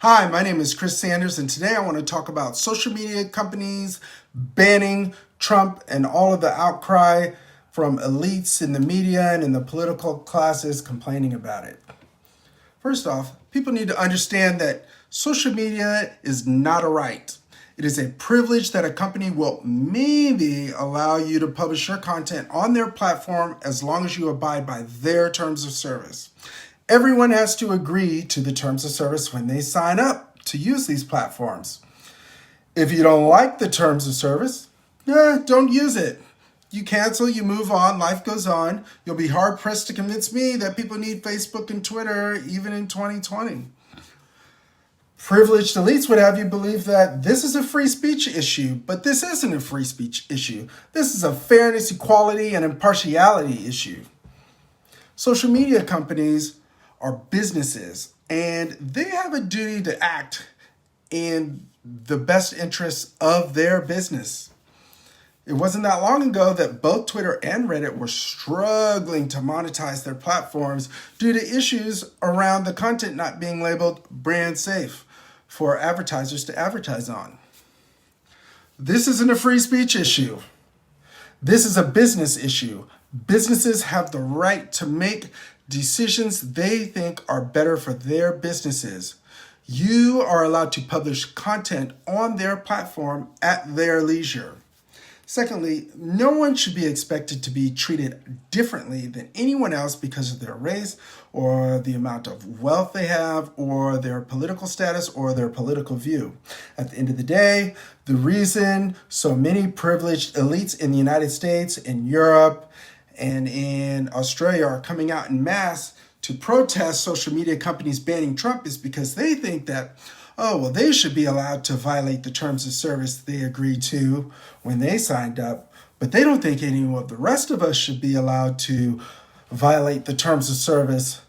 Hi, my name is Chris Sanders, and today I want to talk about social media companies banning Trump and all of the outcry from elites in the media and in the political classes complaining about it. First off, people need to understand that social media is not a right. It is a privilege that a company will maybe allow you to publish your content on their platform as long as you abide by their terms of service. Everyone has to agree to the terms of service when they sign up to use these platforms. If you don't like the terms of service, don't use it. You cancel, you move on, life goes on. You'll be hard-pressed to convince me that people need Facebook and Twitter even in 2020. Privileged elites would have you believe that this is a free speech issue, but this isn't a free speech issue. This is a fairness, equality, and impartiality issue. Social media companies are businesses, and they have a duty to act in the best interests of their business. It wasn't that long ago that both Twitter and Reddit were struggling to monetize their platforms due to issues around the content not being labeled brand safe for advertisers to advertise on. This isn't a free speech issue. This is a business issue. Businesses have the right to make decisions they think are better for their businesses. You are allowed to publish content on their platform at their leisure. Secondly, no one should be expected to be treated differently than anyone else because of their race or the amount of wealth they have or their political status or their political view. At the end of the day, the reason so many privileged elites in the United States, in Europe, and in Australia are coming out en masse to protest social media companies banning Trump is because they think that, they should be allowed to violate the terms of service they agreed to when they signed up, but they don't think any of the rest of us should be allowed to violate the terms of service.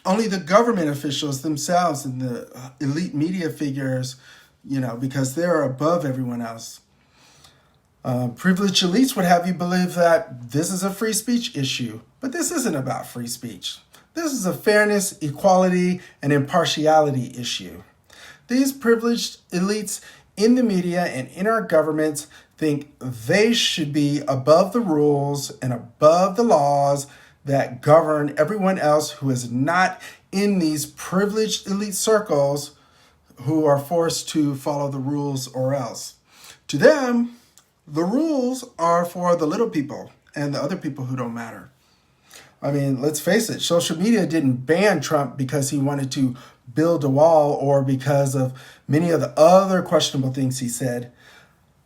Only the government officials themselves and the elite media figures, because they're above everyone else. Privileged elites would have you believe that this is a free speech issue, but this isn't about free speech. This is a fairness, equality, and impartiality issue. These privileged elites in the media and in our governments think they should be above the rules and above the laws that govern everyone else who is not in these privileged elite circles who are forced to follow the rules or else. To them, the rules are for the little people and the other people who don't matter. I mean, let's face it, social media didn't ban Trump because he wanted to build a wall or because of many of the other questionable things he said.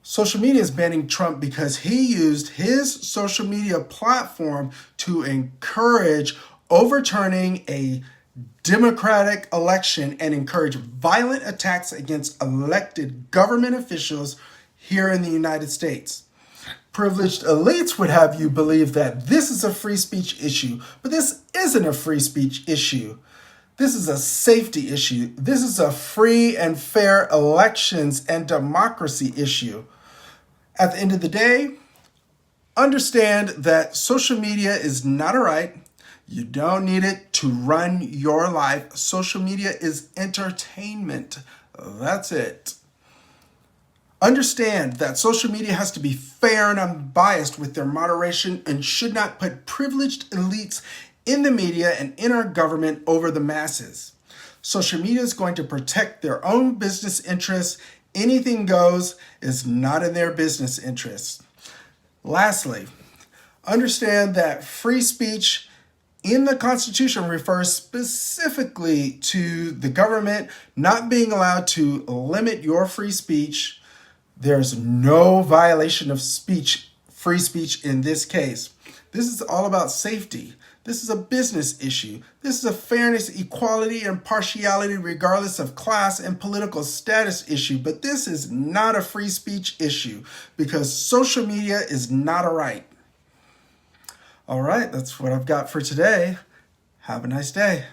Social media is banning Trump because he used his social media platform to encourage overturning a democratic election and encourage violent attacks against elected government officials here in the United States. Privileged elites would have you believe that this is a free speech issue, but this isn't a free speech issue. This is a safety issue. This is a free and fair elections and democracy issue. At the end of the day, understand that social media is not a right. You don't need it to run your life. Social media is entertainment. That's it. Understand that social media has to be fair and unbiased with their moderation and should not put privileged elites in the media and in our government over the masses. Social media is going to protect their own business interests. Anything goes is not in their business interests. Lastly, understand that free speech in the Constitution refers specifically to the government not being allowed to limit your free speech. There's no violation of free speech in this case. This is all about safety. This is a business issue. This is a fairness, equality, and partiality regardless of class and political status issue. But this is not a free speech issue because social media is not a right. All right, that's what I've got for today. Have a nice day.